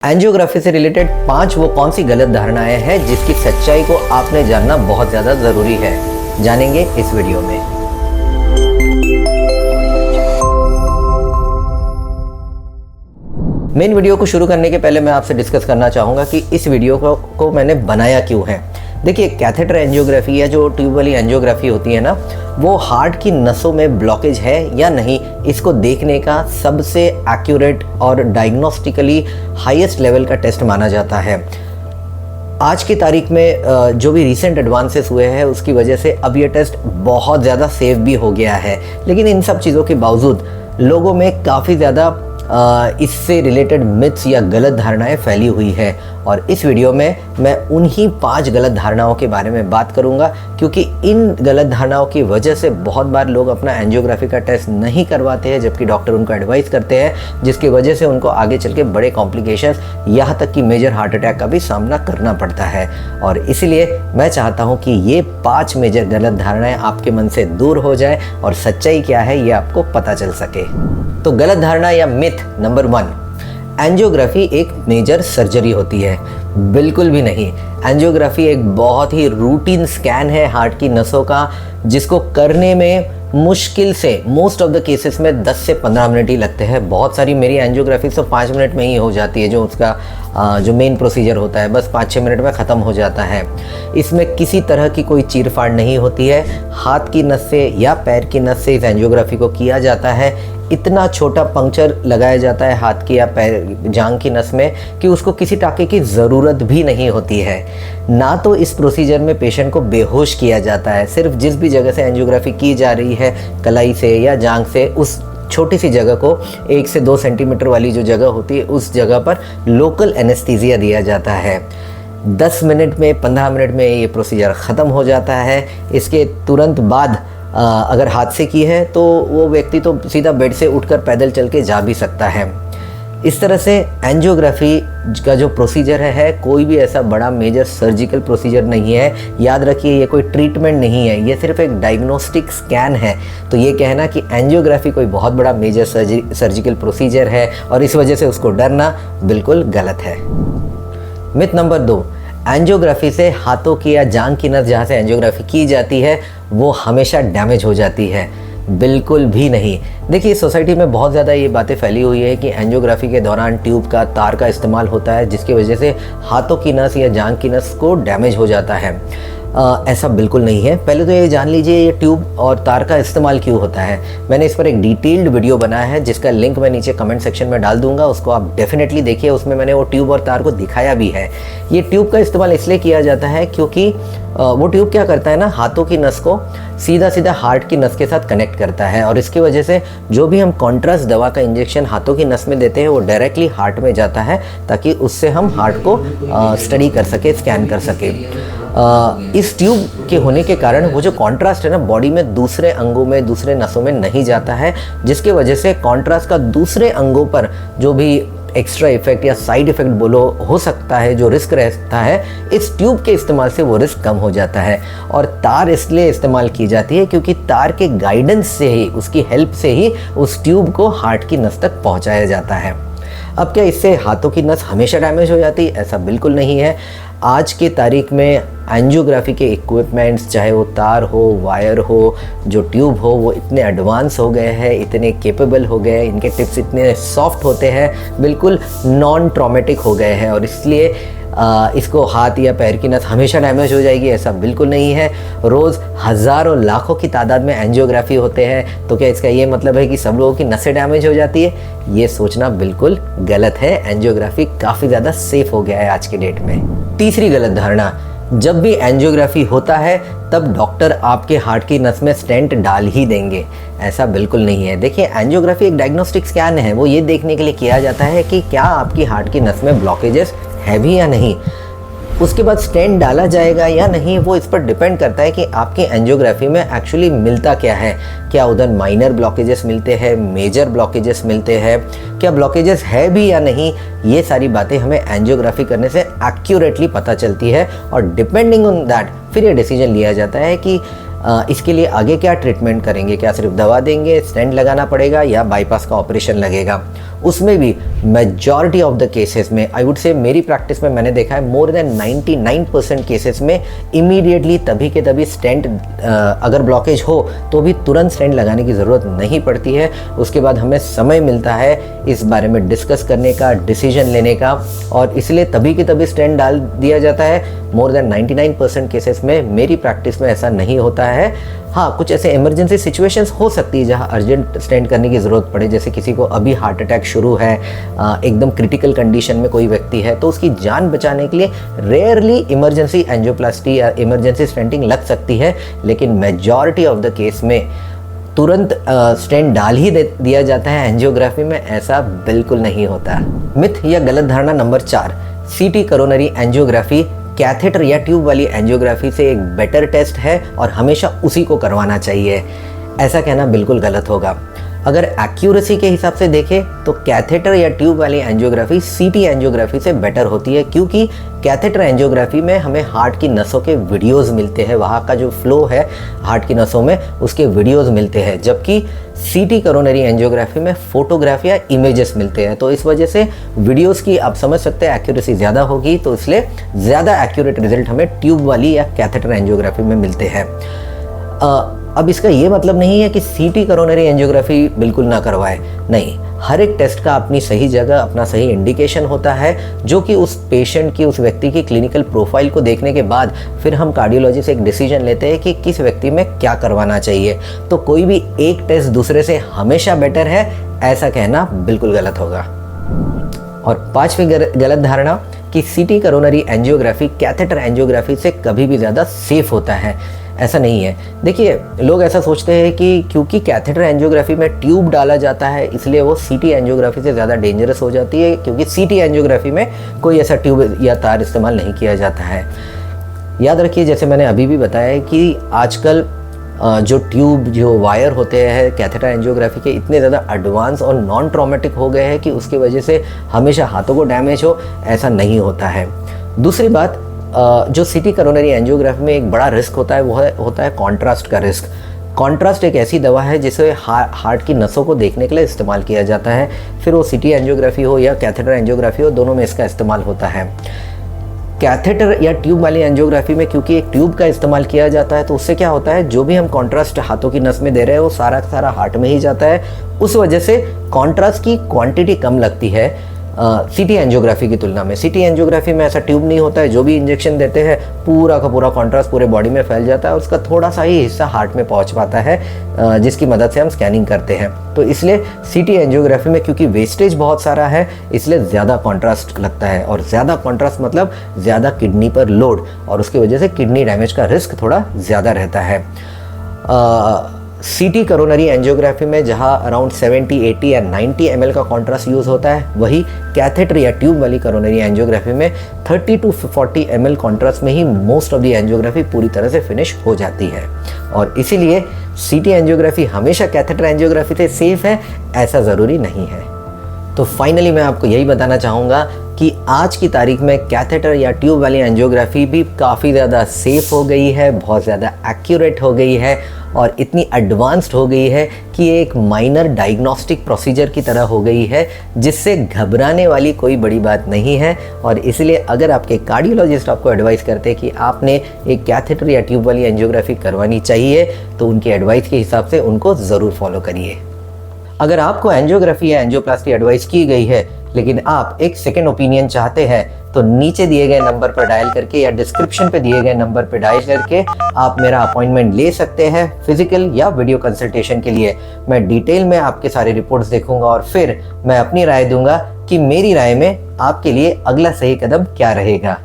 Angiography से related 5 वो कौन सी गलत धारणाएं हैं जिसकी सच्चाई को आपने जानना बहुत ज़्यादा ज़रूरी है, जानेंगे इस वीडियो में। मेन वीडियो को शुरू करने के पहले मैं आपसे डिस्कस करना चाहूँगा कि इस वीडियो को मैंने बनाया क्यों है। देखिए, कैथेटर एंजियोग्राफी या जो ट्यूब वाली एंजियोग्राफी होती है ना, वो हार्ट की नसों में ब्लॉकेज है या नहीं, इसको देखने का सबसे एक्यूरेट और डायग्नोस्टिकली हाईएस्ट लेवल का टेस्ट माना जाता है। आज की तारीख में जो भी रिसेंट एडवांसेस हुए हैं उसकी वजह से अब ये टेस्ट बहुत ज़्यादा सेफ भी हो गया है, लेकिन इन सब चीज़ों के बावजूद लोगों में काफ़ी ज़्यादा इससे रिलेटेड मिथ्स या गलत धारणाएं फैली हुई है। और इस वीडियो में मैं उन्हीं 5 गलत धारणाओं के बारे में बात करूंगा, क्योंकि इन गलत धारणाओं की वजह से बहुत बार लोग अपना एंजियोग्राफी का टेस्ट नहीं करवाते हैं, जबकि डॉक्टर उनको एडवाइस करते हैं, जिसकी वजह से उनको आगे चल के बड़े कॉम्प्लिकेशंस यहाँ तक कि मेजर हार्ट अटैक का भी सामना करना पड़ता है। और इसीलिए मैं चाहता हूँ कि ये 5 मेजर गलत धारणाएं आपके मन से दूर हो जाए और सच्चाई क्या है ये आपको पता चल सके। तो गलत धारणा या मिथ नंबर 1, एंजियोग्राफी एक मेजर सर्जरी होती है। बिल्कुल भी नहीं। एंजियोग्राफी एक बहुत ही रूटीन स्कैन है हार्ट की नसों का, जिसको करने में मुश्किल से मोस्ट ऑफ द केसेस में 10 से 15 मिनट ही लगते हैं। बहुत सारी मेरी एंजियोग्राफी तो 5 मिनट में ही हो जाती है, जो उसका जो मेन प्रोसीजर होता है बस 5-6 मिनट में ख़त्म हो जाता है। इसमें किसी तरह की कोई चीरफाड़ नहीं होती है। हाथ की नस से या पैर की नस से इस एंजियोग्राफी को किया जाता है। इतना छोटा पंक्चर लगाया जाता है हाथ की या पैर जांघ की नस में कि उसको किसी टाँके की ज़रूरत भी नहीं होती है। ना तो इस प्रोसीजर में पेशेंट को बेहोश किया जाता है, सिर्फ जिस भी जगह से एंजियोग्राफी की जा रही है, कलाई से या जांघ से, उस छोटी सी जगह को 1 से 2 सेंटीमीटर वाली जो जगह होती है उस जगह पर लोकल एनेस्थीसिया दिया जाता है। 10 मिनट में 15 मिनट में ये प्रोसीजर ख़त्म हो जाता है। इसके तुरंत बाद अगर हाथ से की है तो वो व्यक्ति तो सीधा बेड से उठकर पैदल चल के जा भी सकता है। इस तरह से एंजियोग्राफी का जो प्रोसीजर है कोई भी ऐसा बड़ा मेजर सर्जिकल प्रोसीजर नहीं है। याद रखिए, ये कोई ट्रीटमेंट नहीं है, ये सिर्फ एक डायग्नोस्टिक स्कैन है। तो ये कहना कि एंजियोग्राफी कोई बहुत बड़ा मेजर सर्जिकल प्रोसीजर है और इस वजह से उसको डरना बिल्कुल गलत है। मिथ नंबर 2, एंजियोग्राफी से हाथों की या जांघ की नस जहाँ से एंजियोग्राफी की जाती है वो हमेशा डैमेज हो जाती है। बिल्कुल भी नहीं। देखिए, सोसाइटी में बहुत ज़्यादा ये बातें फैली हुई है कि एंजियोग्राफी के दौरान ट्यूब का, तार का इस्तेमाल होता है, जिसकी वजह से हाथों की नस या जांघ की नस को डैमेज हो जाता है। ऐसा बिल्कुल नहीं है। पहले तो ये जान लीजिए ये ट्यूब और तार का इस्तेमाल क्यों होता है। मैंने इस पर एक डिटेल्ड वीडियो बनाया है जिसका लिंक मैं नीचे कमेंट सेक्शन में डाल दूंगा, उसको आप डेफिनेटली देखिए। उसमें मैंने वो ट्यूब और तार को दिखाया भी है। ये ट्यूब का इस्तेमाल इसलिए किया जाता है क्योंकि वो ट्यूब क्या करता है ना, हाथों की नस को सीधा सीधा हार्ट की नस के साथ कनेक्ट करता है, और इसकी वजह से जो भी हम कॉन्ट्रास्ट दवा का इंजेक्शन हाथों की नस में देते हैं वो डायरेक्टली हार्ट में जाता है, ताकि उससे हम हार्ट को स्टडी कर सके, स्कैन कर सके। इस ट्यूब के होने के कारण वो जो कॉन्ट्रास्ट है ना, बॉडी में दूसरे अंगों में, दूसरे नसों में नहीं जाता है, जिसके वजह से कॉन्ट्रास्ट का दूसरे अंगों पर जो भी एक्स्ट्रा इफेक्ट या साइड इफेक्ट बोलो हो सकता है, जो रिस्क रहता है, इस ट्यूब के इस्तेमाल से वो रिस्क कम हो जाता है। और तार इसलिए इस्तेमाल की जाती है क्योंकि तार के गाइडेंस से ही, उसकी हेल्प से ही उस ट्यूब को हार्ट की नस तक पहुंचाया जाता है। अब क्या इससे हाथों की नस हमेशा डैमेज हो जाती है? ऐसा बिल्कुल नहीं है। आज के तारीख में एंजियोग्राफी के इक्विपमेंट्स, चाहे वो तार हो, वायर हो, जो ट्यूब हो, वो इतने एडवांस हो गए हैं, इतने केपेबल हो गए हैं, इनके टिप्स इतने सॉफ्ट होते हैं, बिल्कुल नॉन ट्रॉमेटिक हो गए हैं, और इसलिए इसको हाथ या पैर की नस हमेशा डैमेज हो जाएगी ऐसा बिल्कुल नहीं है। रोज़ हज़ारों लाखों की तादाद में एंजियोग्राफी होते हैं, तो क्या इसका ये मतलब है कि सब लोगों की नसें डैमेज हो जाती है? ये सोचना बिल्कुल गलत है। एंजियोग्राफी काफ़ी ज़्यादा सेफ हो गया है आज के डेट में। तीसरी गलत धारणा, जब भी एंजियोग्राफी होता है तब डॉक्टर आपके हार्ट की नस में स्टेंट डाल ही देंगे। ऐसा बिल्कुल नहीं है। देखिए, एंजियोग्राफी एक डायग्नोस्टिक स्कैन है। वो ये देखने के लिए किया जाता है कि क्या आपकी हार्ट की नस में ब्लॉकेजेस है भी या नहीं। उसके बाद स्टेंट डाला जाएगा या नहीं, वो इस पर डिपेंड करता है कि आपकी एंजियोग्राफी में एक्चुअली मिलता क्या है। क्या उधर माइनर ब्लॉकेजेस मिलते हैं, मेजर ब्लॉकेजेस मिलते हैं, क्या ब्लॉकेजेस है भी या नहीं। ये सारी बातें हमें एंजियोग्राफी करने से एक्यूरेटली पता चलती है, और डिपेंडिंग ऑन दैट फिर ये डिसीजन लिया जाता है कि इसके लिए आगे क्या ट्रीटमेंट करेंगे। क्या सिर्फ दवा देंगे, स्टेंट लगाना पड़ेगा, या बाईपास का ऑपरेशन लगेगा। उसमें भी मेजॉरिटी ऑफ द केसेस में, आई वुड से मेरी प्रैक्टिस में मैंने देखा है मोर देन 99% केसेस में इमीडिएटली तभी के तभी स्टेंट अगर ब्लॉकेज हो तो भी तुरंत स्टेंट लगाने की ज़रूरत नहीं पड़ती है। उसके बाद हमें समय मिलता है इस बारे में डिस्कस करने का, डिसीजन लेने का, और इसलिए तभी के तभी स्टेंट डाल दिया जाता है। मोर देन 99% केसेस में मेरी प्रैक्टिस में ऐसा नहीं होता है। हाँ, कुछ ऐसे इमरजेंसी सिचुएशंस हो सकती है जहाँ अर्जेंट स्टेंट करने की ज़रूरत पड़े, जैसे किसी को अभी हार्ट अटैक शुरू है, एकदम क्रिटिकल कंडीशन में कोई व्यक्ति है, तो उसकी जान बचाने के लिए रेयरली इमरजेंसी एंजियोप्लास्टी या इमरजेंसी स्टेंटिंग लग सकती है, लेकिन मेजॉरिटी ऑफ द केस में तुरंत स्टेंट डाल ही दिया जाता है। एंजियोग्राफी में ऐसा बिल्कुल नहीं होता। मिथ या गलत धारणा नंबर 4, सीटी कोरोनरी एंजियोग्राफी कैथेटर या ट्यूब वाली एंजियोग्राफी से एक बेटर टेस्ट है और हमेशा उसी को करवाना चाहिए, ऐसा कहना बिल्कुल गलत होगा। अगर एक्यूरेसी के हिसाब से देखें तो कैथेटर या ट्यूब वाली एंजियोग्राफी सीटी एंजियोग्राफी से बेटर होती है, क्योंकि कैथेटर एंजियोग्राफी में हमें हार्ट की नसों के वीडियोस मिलते हैं, वहाँ का जो फ्लो है हार्ट की नसों में उसके वीडियोस मिलते हैं, जबकि सीटी कोरोनरी एंजियोग्राफी में फोटोग्राफ या इमेजेस मिलते हैं। तो इस वजह से वीडियोस की आप समझ सकते हैं एक्यूरेसी ज़्यादा होगी, तो इसलिए ज़्यादा एक्यूरेट रिजल्ट हमें ट्यूब वाली या कैथेटर एंजियोग्राफी में मिलते हैं। अब इसका ये मतलब नहीं है कि सीटी कोरोनरी एंजियोग्राफी बिल्कुल ना करवाए, नहीं, हर एक टेस्ट का अपनी सही जगह, अपना सही इंडिकेशन होता है, जो कि उस पेशेंट की, उस व्यक्ति की क्लिनिकल प्रोफाइल को देखने के बाद फिर हम कार्डियोलॉजी से एक डिसीजन लेते हैं कि किस व्यक्ति में क्या करवाना चाहिए। तो कोई भी एक टेस्ट दूसरे से हमेशा बेटर है, ऐसा कहना बिल्कुल गलत होगा। और 5वीं गलत धारणा कि सीटी कोरोनरी एंजियोग्राफी कैथेटर एंजियोग्राफी से कभी भी ज़्यादा सेफ होता है, ऐसा नहीं है। देखिए, लोग ऐसा सोचते हैं कि क्योंकि कैथेटर एंजियोग्राफी में ट्यूब डाला जाता है इसलिए वो सीटी एंजियोग्राफी से ज़्यादा डेंजरस हो जाती है, क्योंकि सीटी एंजियोग्राफी में कोई ऐसा ट्यूब या तार इस्तेमाल नहीं किया जाता है। याद रखिए, जैसे मैंने अभी भी बताया है कि आजकल जो ट्यूब, जो वायर होते हैं कैथेटर एंजियोग्राफी के, इतने ज़्यादा एडवांस और नॉन ट्रॉमेटिक हो गए हैं कि उसकी वजह से हमेशा हाथों को डैमेज हो, ऐसा नहीं होता है। दूसरी बात, जो सीटी कोरोनरी एंजियोग्राफी में एक बड़ा रिस्क होता है वो होता है कॉन्ट्रास्ट का रिस्क। कॉन्ट्रास्ट एक ऐसी दवा है जिसे हार्ट की नसों को देखने के लिए इस्तेमाल किया जाता है, फिर वो सीटी एंजियोग्राफी हो या कैथेटर एंजियोग्राफी हो, दोनों में इसका इस्तेमाल होता है। कैथेटर या ट्यूब वाली एंजियोग्राफी में क्योंकि एक ट्यूब का इस्तेमाल किया जाता है, तो उससे क्या होता है, जो भी हम कॉन्ट्रास्ट हाथों की नस में दे रहे हैं वो सारा का सारा हार्ट में ही जाता है। उस वजह से कॉन्ट्रास्ट की क्वांटिटी कम लगती है सीटी एंजियोग्राफी की तुलना में। सीटी एंजियोग्राफी में ऐसा ट्यूब नहीं होता है, जो भी इंजेक्शन देते हैं पूरा का पूरा कॉन्ट्रास्ट पूरे बॉडी में फैल जाता है, उसका थोड़ा सा ही हिस्सा हार्ट में पहुंच पाता है, जिसकी मदद से हम स्कैनिंग करते हैं। तो इसलिए सीटी एंजियोग्राफी में क्योंकि वेस्टेज बहुत सारा है, इसलिए ज़्यादा कॉन्ट्रास्ट लगता है, और ज़्यादा कॉन्ट्रास्ट मतलब ज़्यादा किडनी पर लोड, और उसकी वजह से किडनी डैमेज का रिस्क थोड़ा ज़्यादा रहता है। सीटी कोरोनरी एंजियोग्राफी में जहां अराउंड 70, 80 या 90 ml का कॉन्ट्रास्ट यूज़ होता है, वही कैथेटर या ट्यूब वाली कोरोनरी एंजियोग्राफी में 30 to 40 ml कॉन्ट्रास्ट में ही मोस्ट ऑफ द एंजियोग्राफी पूरी तरह से फिनिश हो जाती है। और इसीलिए सीटी एंजियोग्राफी हमेशा कैथेटर एंजियोग्राफी से सेफ है, ऐसा ज़रूरी नहीं है। तो फाइनली मैं आपको यही बताना चाहूँगा कि आज की तारीख में कैथेटर या ट्यूब वाली एंजियोग्राफी भी काफ़ी ज़्यादा सेफ हो गई है, बहुत ज़्यादा एक्यूरेट हो गई है, और इतनी एडवांस्ड हो गई है कि ये एक माइनर डायग्नोस्टिक प्रोसीजर की तरह हो गई है, जिससे घबराने वाली कोई बड़ी बात नहीं है। और इसलिए अगर आपके कार्डियोलॉजिस्ट आपको एडवाइस करते हैं कि आपने एक कैथेटर या ट्यूब वाली एंजियोग्राफी करवानी चाहिए, तो उनकी एडवाइस के हिसाब से उनको ज़रूर फॉलो करिए। अगर आपको एंजियोग्राफी या एंजियोप्लास्टी एडवाइस की गई है, लेकिन आप एक सेकेंड ओपिनियन चाहते हैं, तो नीचे दिए गए नंबर पर डायल करके या डिस्क्रिप्शन पे दिए गए नंबर पर डायल करके आप मेरा अपॉइंटमेंट ले सकते हैं फिजिकल या वीडियो कंसल्टेशन के लिए। मैं डिटेल में आपके सारे रिपोर्ट्स देखूंगा और फिर मैं अपनी राय दूंगा कि मेरी राय में आपके लिए अगला सही कदम क्या रहेगा।